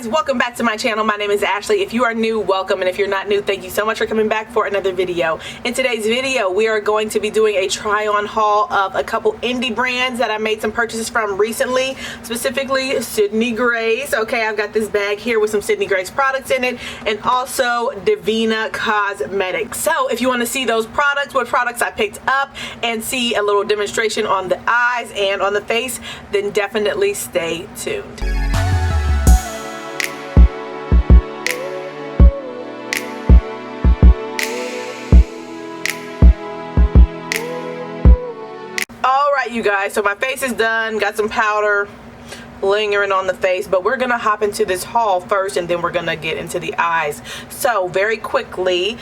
guys, welcome back to my channel. My name is Ashley. If you are new, welcome, and if you're not new, thank you so much for coming back for another video. In today's video, we are going to be doing a try-on haul of a couple indie brands that I made some purchases from recently, specifically Sydney Grace. Okay, I've got this bag here with some Sydney Grace products in it, and also Devinah Cosmetics. So if you want to see those products, what products I picked up, and see a little demonstration on the eyes and on the face, then definitely stay tuned. Alright, you guys, so my face is done, got some powder lingering on the face, but we're gonna hop into this haul first and then we're gonna get into the eyes. So very quickly,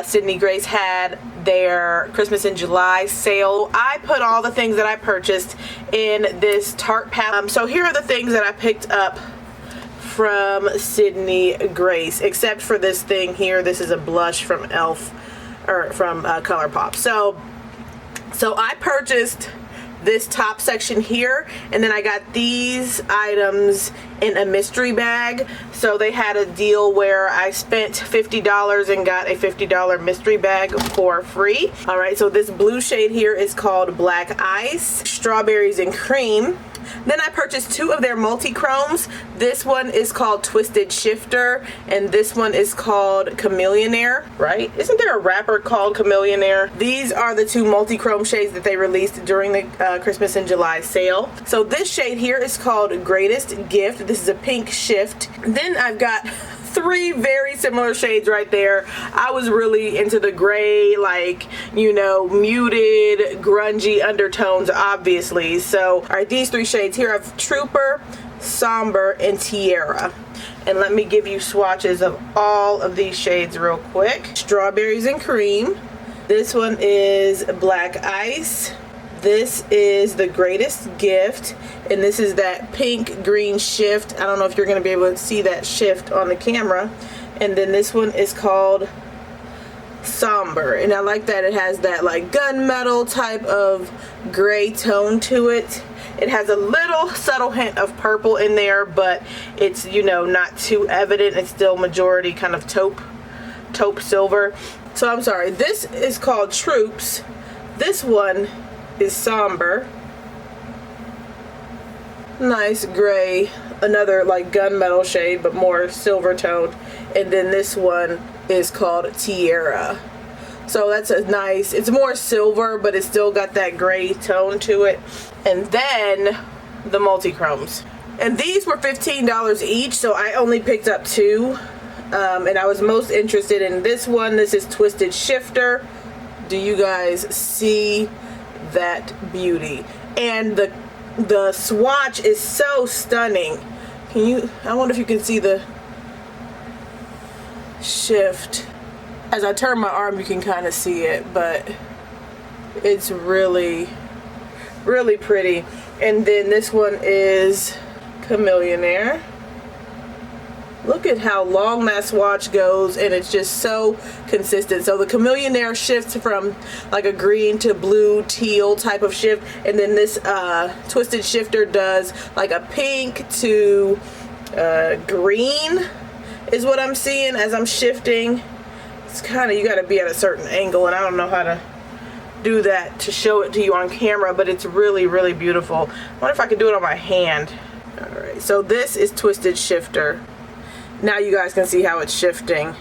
Sydney Grace had their Christmas in July sale. I put all the things that I purchased in this Tarte palette. So here are the things that I picked up from Sydney Grace, except for this thing here. This is a blush from Elf, or from ColourPop. So I purchased this top section here, and then I got these items in a mystery bag. So they had a deal where I spent $50 and got a $50 mystery bag for free. All right, so this blue shade here is called Black Ice, Strawberries and Cream. Then I purchased two of their multi-chromes. This one is called Twisted Shifter, and this one is called Chamellionaire, right? Isn't there a rapper called Chamellionaire? These are the two multi-chrome shades that they released during the Christmas in July sale. So this shade here is called Greatest Gift. This is a pink shift. Then I've got three very similar shades right there. I was really into the gray, like, you know, muted, grungy undertones, obviously. So, all right, these three shades here of Trooper, Somber, and Tiara. And let me give you swatches of all of these shades real quick. Strawberries and Cream. This one is Black Ice. This is the Greatest Gift, and this is that pink green shift. I don't know if you're going to be able to see that shift on the camera. And then this one is called Somber, and I like that it has that like gunmetal type of gray tone to it. It has a little subtle hint of purple in there, but it's, you know, not too evident. It's still majority kind of taupe silver. So I'm sorry, this is called Troops. This one is Somber. Nice gray, another like gunmetal shade but more silver toned. And then this one is called Tiara. So that's a nice, it's more silver but it's still got that gray tone to it. And then the multi-chromes, and these were $15 each, so I only picked up two, and I was most interested in this one. This is Twisted Shifter. Do you guys see that beauty? And the swatch is so stunning. Can you, I wonder if you can see the shift. As I turn my arm you can kind of see it, but it's really pretty. And then this one is Chamellionaire. Look at how long that swatch goes, and it's just so consistent. So the Chamellionaire shifts from like a green to blue, teal type of shift, and then this Twisted Shifter does like a pink to green is what I'm seeing as I'm shifting. It's kind of, you got to be at a certain angle, and I don't know how to do that to show it to you on camera, but it's really beautiful. I wonder if I can do it on my hand. Alright, so this is Twisted Shifter. Now you guys can see how it's shifting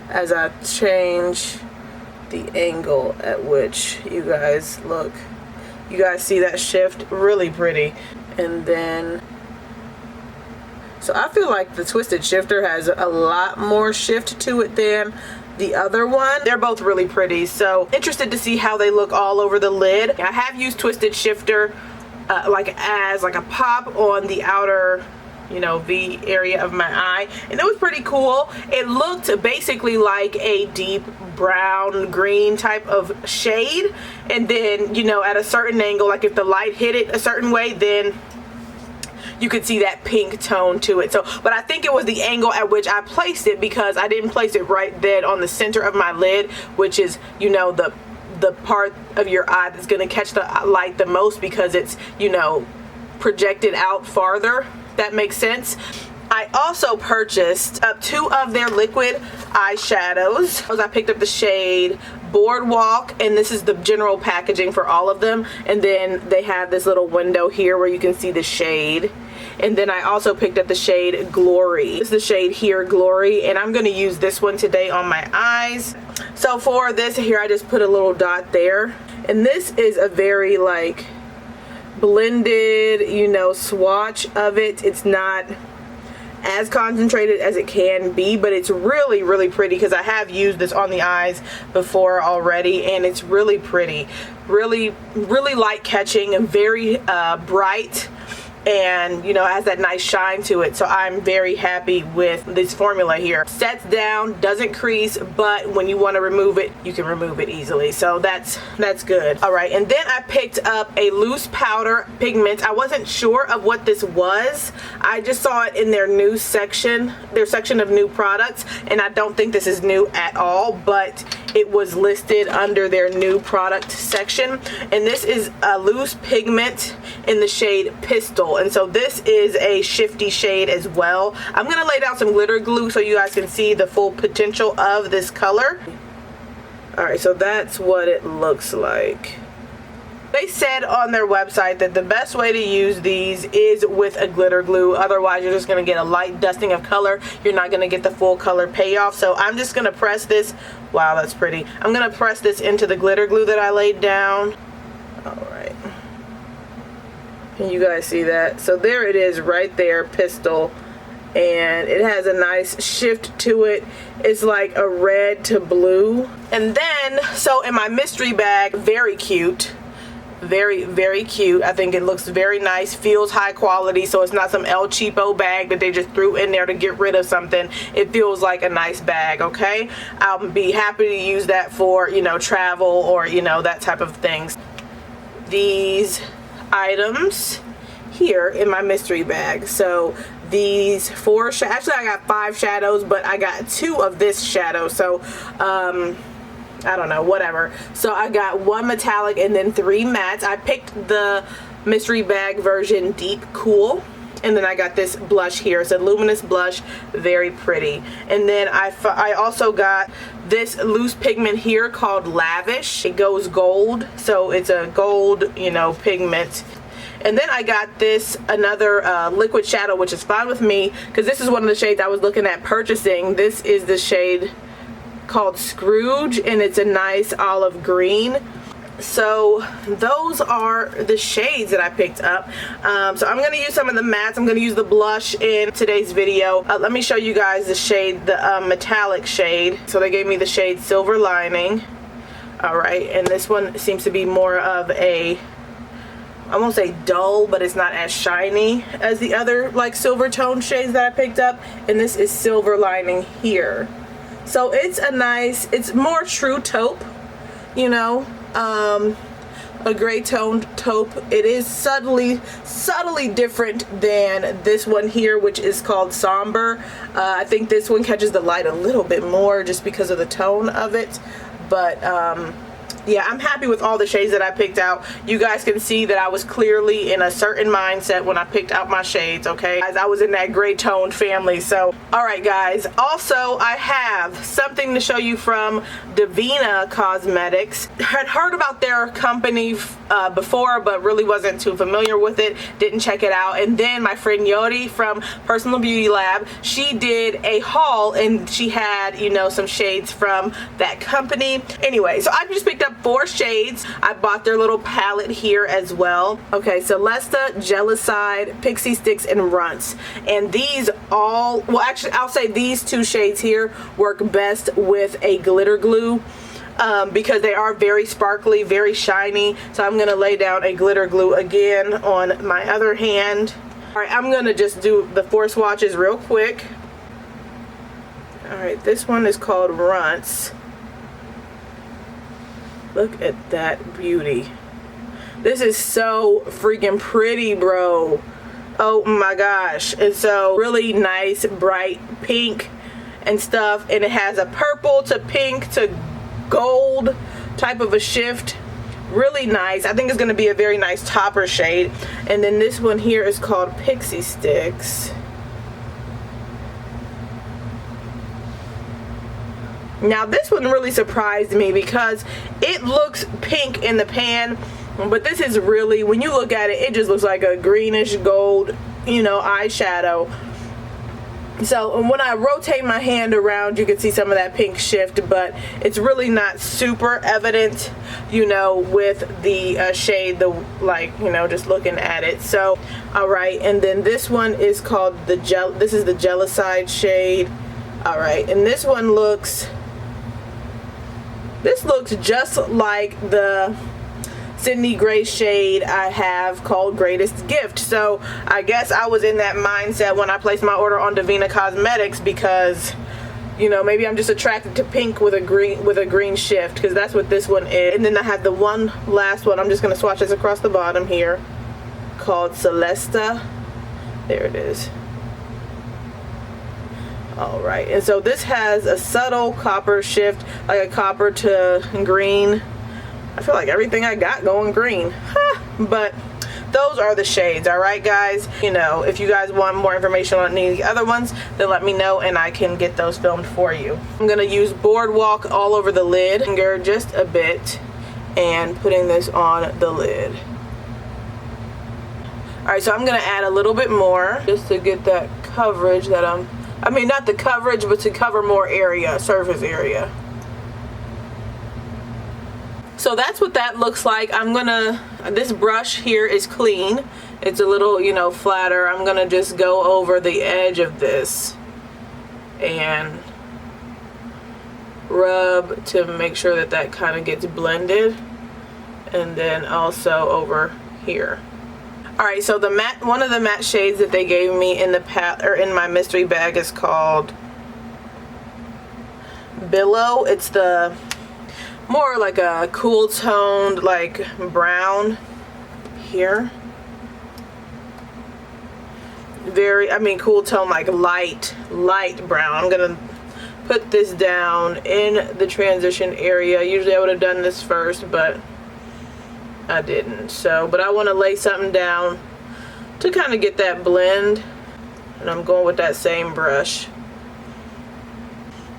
as I change the angle at which you guys look. You guys see that shift? Really pretty. And then, so I feel like the Twisted Shifter has a lot more shift to it than the other one. They're both really pretty, so interested to see how they look all over the lid. I have used Twisted Shifter like as like a pop on the outer, you know, V area of my eye, and it was pretty cool. It looked basically like a deep brown green type of shade, and then, you know, at a certain angle, like if the light hit it a certain way, then you could see that pink tone to it. So, but I think it was the angle at which I placed it, because I didn't place it right dead on the center of my lid, which is, you know, the part of your eye that's going to catch the light the most, because it's, you know, projected out farther That makes sense. I also purchased up 2 of their liquid eyeshadows. I picked up the shade Boardwalk, and this is the general packaging for all of them. And then they have this little window here where you can see the shade. And then I also picked up the shade Glory. This is the shade here, Glory, and I'm going to use this one today on my eyes. So for this here, I just put a little dot there. And this is a very like blended, you know, swatch of it. It's not as concentrated as it can be, but it's really, really pretty because I have used this on the eyes before already, and it's really pretty. Really, really light catching and very bright, and you know, has that nice shine to it. So I'm very happy with this formula here. Sets down, doesn't crease, but when you want to remove it, you can remove it easily. So that's good. All right, and then I picked up a loose powder pigment. I wasn't sure of what this was. I just saw it in their new section, their section of new products, and I don't think this is new at all, but it was listed under their new product section. And this is a loose pigment in the shade Pistol. And so this is a shifty shade as well. I'm going to lay down some glitter glue so you guys can see the full potential of this color. Alright, so that's what it looks like. They said on their website that the best way to use these is with a glitter glue. Otherwise, you're just going to get a light dusting of color. You're not going to get the full color payoff. So I'm just going to press this. Wow, that's pretty. I'm going to press this into the glitter glue that I laid down. Alright. Can you guys see that? So there it is right there, Pistol. And it has a nice shift to it. It's like a red to blue. And then, so in my mystery bag, very cute. Very, very cute. I think it looks very nice, feels high quality, so it's not some El Cheapo bag that they just threw in there to get rid of something. It feels like a nice bag, okay? I'll be happy to use that for, you know, travel or, you know, that type of things. These items here in my mystery bag. So these 4 actually I got 5 shadows, but I got 2 of this shadow. So I don't know, whatever. So I got 1 metallic and then 3 mattes. I picked the mystery bag version Deep Cool. And then I got this blush here. It's a luminous blush, very pretty. And then I also got this loose pigment here called Lavish. It goes gold, so it's a gold, you know, pigment. And then I got this, another liquid shadow, which is fine with me because this is one of the shades I was looking at purchasing. This is the shade called Scrooge, and it's a nice olive green. So those are the shades that I picked up. So I'm going to use some of the mattes. I'm going to use the blush in today's video. Let me show you guys the shade, the metallic shade. So they gave me the shade Silver Lining. Alright, and this one seems to be more of a, I won't say dull, but it's not as shiny as the other like silver tone shades that I picked up. And this is Silver Lining here. So it's a nice, it's more true taupe, you know, a gray toned taupe. It is subtly different than this one here, which is called Somber. I think this one catches the light a little bit more just because of the tone of it. But yeah, I'm happy with all the shades that I picked out. You guys can see that I was clearly in a certain mindset when I picked out my shades, okay? Guys, I was in that gray toned family. So, alright guys. Also, I have something to show you from Devinah Cosmetics. I had heard about their company before, but really wasn't too familiar with it. Didn't check it out. And then my friend Yodi from Personal Beauty Lab, she did a haul and she had, you know, some shades from that company. Anyway, so I just picked up 4 shades. I bought their little palette here as well. Okay, Celesta, Jellicide, Pixie Sticks, and Runts. And these all, well actually I'll say these 2 shades here work best with a glitter glue. Because they are very sparkly, very shiny. So I'm going to lay down a glitter glue again on my other hand. Alright, I'm going to just do the 4 swatches real quick. Alright, this one is called Runts. Look at that beauty. This is so freaking pretty, bro. Oh my gosh. It's so really nice, bright pink and stuff. And it has a purple to pink to gold type of a shift. Really nice. I think it's going to be a very nice topper shade. And then this one here is called Pixie Sticks. Now this one really surprised me because it looks pink in the pan, but this is really, when you look at it, it just looks like a greenish gold, you know, eyeshadow. So when I rotate my hand around, you can see some of that pink shift, but it's really not super evident, you know, with the shade, like, you know, just looking at it. So, all right, and then this one is called this is the Jellicide shade. All right, and this one looks just like the Sydney Gray shade I have called Greatest Gift. So I guess I was in that mindset when I placed my order on Devinah Cosmetics, because, you know, maybe I'm just attracted to pink with a green shift, because that's what this one is. And then I have the one last one, I'm just going to swatch this across the bottom here, called Celesta. There it is. Alright, and so this has a subtle copper shift, like a copper to green. I feel like everything I got going green. But those are the shades, alright guys? You know, if you guys want more information on any of the other ones, then let me know and I can get those filmed for you. I'm going to use Boardwalk all over the lid, finger just a bit, and putting this on the lid. Alright, so I'm going to add a little bit more just to get that coverage that I mean, not the coverage, but to cover more area, surface area. So that's what that looks like. This brush here is clean. It's a little, you know, flatter. I'm gonna just go over the edge of this and rub to make sure that that kind of gets blended. And then also over here. Alright, so one of the matte shades that they gave me in in my mystery bag is called Billow. It's the more like a cool toned, like brown here. Cool tone, like light brown. I'm gonna put this down in the transition area. Usually I would have done this first, but I didn't. So, but I want to lay something down to kind of get that blend, and I'm going with that same brush.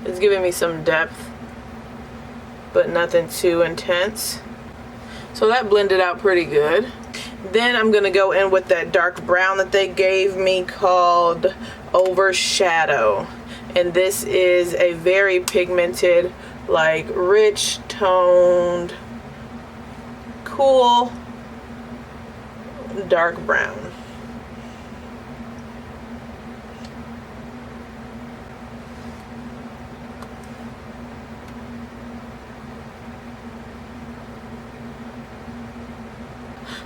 It's giving me some depth, but nothing too intense. So that blended out pretty good. Then I'm going to go in with that dark brown that they gave me called Overshadow. And this is a very pigmented, like rich toned, cool dark brown.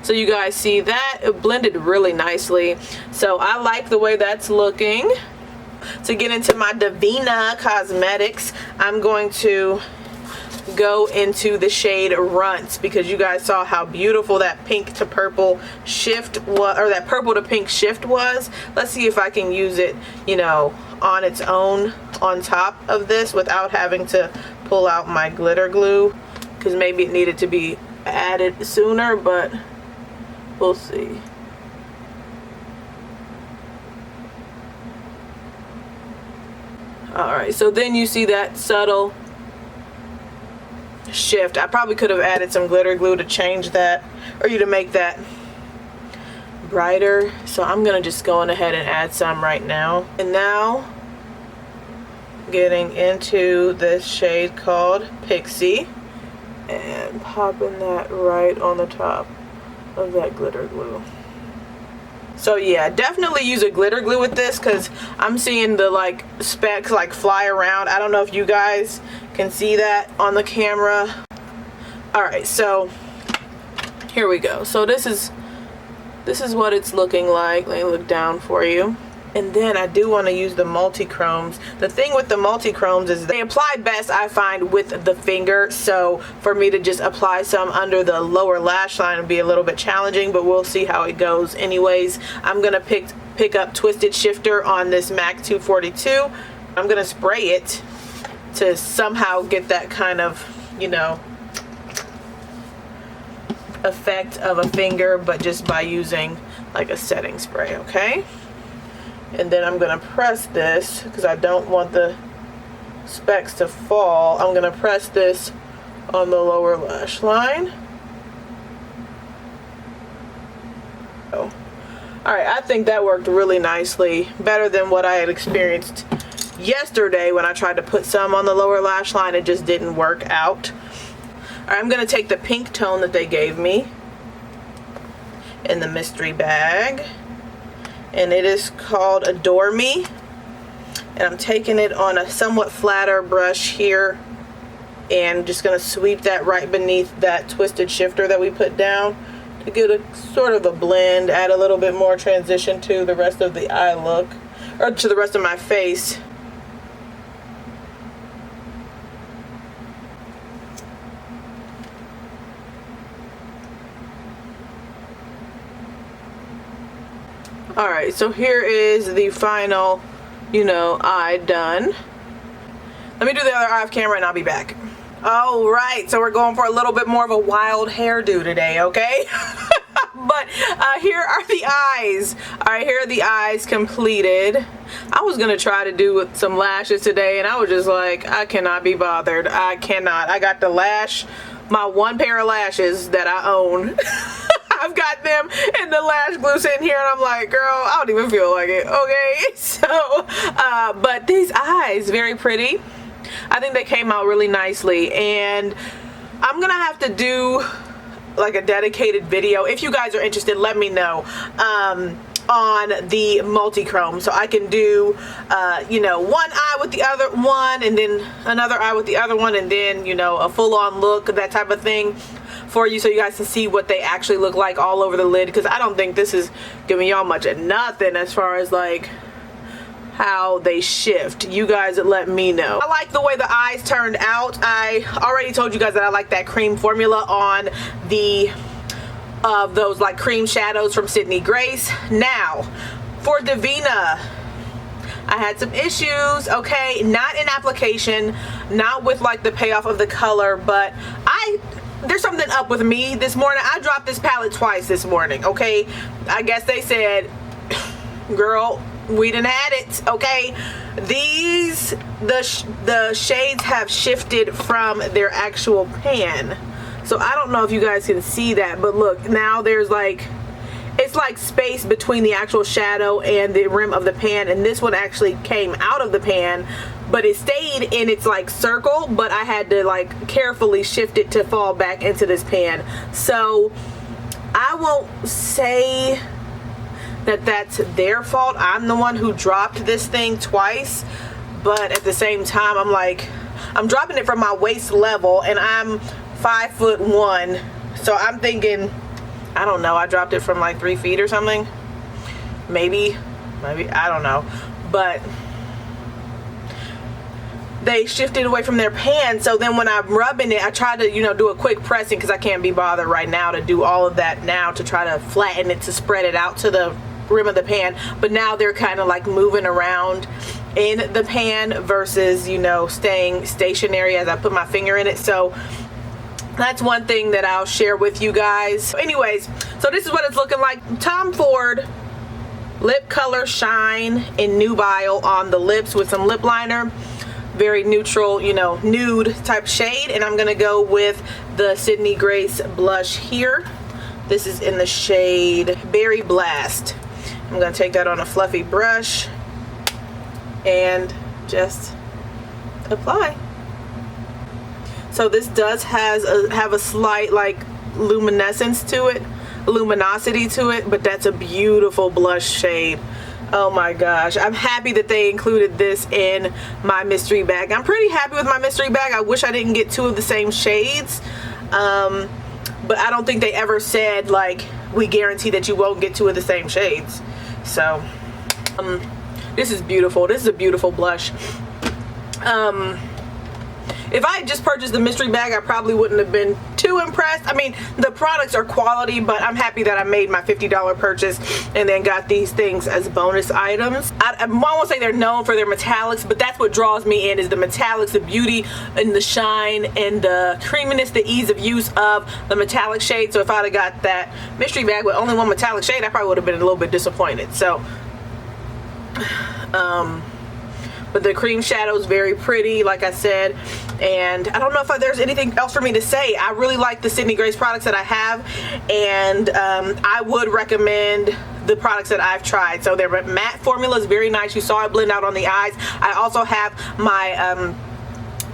So you guys see that it blended really nicely. So I like the way that's looking. To get into my Devinah Cosmetics, I'm going to go into the shade Runts, because you guys saw how beautiful that pink to purple shift was, or that purple to pink shift was. Let's see if I can use it, you know, on its own on top of this without having to pull out my glitter glue, because maybe it needed to be added sooner, but we'll see. Alright, so then you see that subtle shift. I probably could have added some glitter glue to change that, or to make that brighter. So I'm gonna just go on ahead and add some right now. And now getting into this shade called Pixie and popping that right on the top of that glitter glue. So yeah, definitely use a glitter glue with this, because I'm seeing the like specks like fly around. I don't know if you guys can see that on the camera. Alright, so here we go. So this is what it's looking like. Let me look down for you. And then I do want to use the multi-chromes. The thing with the multi-chromes is they apply best, I find, with the finger. So for me to just apply some under the lower lash line would be a little bit challenging, but we'll see how it goes. Anyways, I'm going to pick up Twisted Shifter on this MAC 242. I'm going to spray it to somehow get that kind of, you know, effect of a finger, but just by using like a setting spray, okay? And then I'm gonna press this because I don't want the specks to fall. I'm gonna press this on the lower lash line. Oh. Alright, I think that worked really nicely. Better than what I had experienced yesterday when I tried to put some on the lower lash line. It just didn't work out. Alright, I'm going to take the pink tone that they gave me in the mystery bag. And it is called Adore Me. And I'm taking it on a somewhat flatter brush here. And just going to sweep that right beneath that twisted shifter that we put down to get a sort of a blend, add a little bit more transition to the rest of the eye look, or to the rest of my face. Alright, so here is the final, eye done. Let me do the other eye off camera and I'll be back. Alright, so we're going for a little bit more of a wild hairdo today, okay? But here are the eyes. Alright, here are the eyes completed. I was going to try to do with some lashes today, and I was just like, I cannot be bothered. I cannot. I got my one pair of lashes that I own. I've got them and the lash glue sitting here, and I'm like, girl, I don't even feel like it, okay? So, but these eyes, very pretty. I think they came out really nicely, and I'm gonna have to do like a dedicated video. If you guys are interested, let me know on the multi-chrome, so I can do one eye with the other one, and then another eye with the other one, and then a full-on look, that type of thing for you, so you guys can see what they actually look like all over the lid, because I don't think this is giving y'all much of nothing as far as like how they shift. You guys let me know. I like the way the eyes turned out. I already told you guys that I like that cream formula on those like cream shadows from Sydney Grace. Now for Devinah, I had some issues, okay? Not in application, not with like the payoff of the color, but there's something up with me this morning. I dropped this palette twice this morning, okay? I guess they said, girl, we done had it, okay? The shades have shifted from their actual pan. So I don't know if you guys can see that, but look, now there's like, it's like space between the actual shadow and the rim of the pan, and this one actually came out of the pan, but it stayed in its like circle, but I had to like carefully shift it to fall back into this pan. So I won't say that that's their fault. I'm the one who dropped this thing twice, but at the same time, I'm like, I'm dropping it from my waist level, and I'm 5'1", so I'm thinking, I don't know, I dropped it from like 3 feet or something, maybe, I don't know, but they shifted away from their pan. So then when I'm rubbing it, I try to do a quick pressing, because I can't be bothered right now to do all of that now, to try to flatten it, to spread it out to the rim of the pan. But now they're kind of like moving around in the pan versus staying stationary as I put my finger in it. So that's one thing that I'll share with you guys. Anyways, so this is what it's looking like. Tom Ford Lip Color Shine in Nubile on the lips with some lip liner. Very neutral, nude type shade. And I'm gonna go with the Sydney Grace blush here. This is in the shade Berry Blast. I'm gonna take that on a fluffy brush and just apply. So this does have a slight like luminescence to it, luminosity to it, but that's a beautiful blush shade. Oh my gosh, I'm happy that they included this in my mystery bag. I'm pretty happy with my mystery bag. I wish I didn't get 2 of the same shades, but I don't think they ever said like, we guarantee that you won't get 2 of the same shades. So this is beautiful. This is a beautiful blush. if I had just purchased the mystery bag, I probably wouldn't have been too impressed. I mean, the products are quality, but I'm happy that I made my $50 purchase and then got these things as bonus items. I won't say they're known for their metallics, but that's what draws me in, is the metallics, the beauty and the shine and the creaminess, the ease of use of the metallic shade. So if I'd have got that mystery bag with only one metallic shade, I probably would have been a little bit disappointed. So but the cream shadow is very pretty, like I said, and I don't know if there's anything else for me to say. I really like the Sydney Grace products that I have, and I would recommend the products that I've tried. So their matte formula is very nice. You saw it blend out on the eyes. I also have my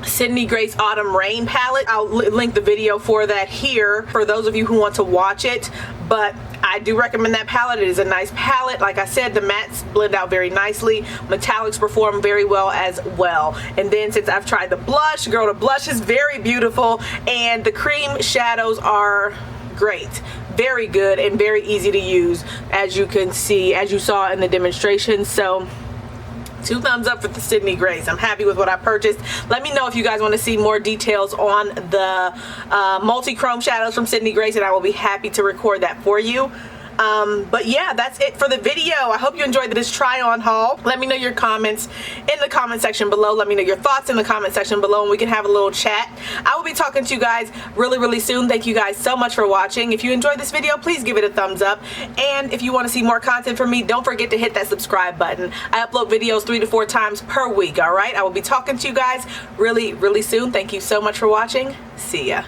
Sydney Grace Autumn Rain palette. I'll link the video for that here for those of you who want to watch it, but I do recommend that palette. It is a nice palette. Like I said, the mattes blend out very nicely. Metallics perform very well as well. And then since I've tried the blush, girl, the blush is very beautiful, and the cream shadows are great. Very good and very easy to use, as you can see, as you saw in the demonstration. So 2 thumbs up for the Sydney Grace. I'm happy with what I purchased. Let me know if you guys want to see more details on the multi-chrome shadows from Sydney Grace, and I will be happy to record that for you. But yeah, that's it for the video. I hope you enjoyed this try on haul. Let me know your comments in the comment section below. Let me know your thoughts in the comment section below, and we can have a little chat. I will be talking to you guys really soon. Thank you guys so much for watching. If you enjoyed this video, please give it a thumbs up, and if you want to see more content from me, don't forget to hit that subscribe button. I upload videos 3 to 4 times per week. All right, I will be talking to you guys really soon. Thank you so much for watching. See ya.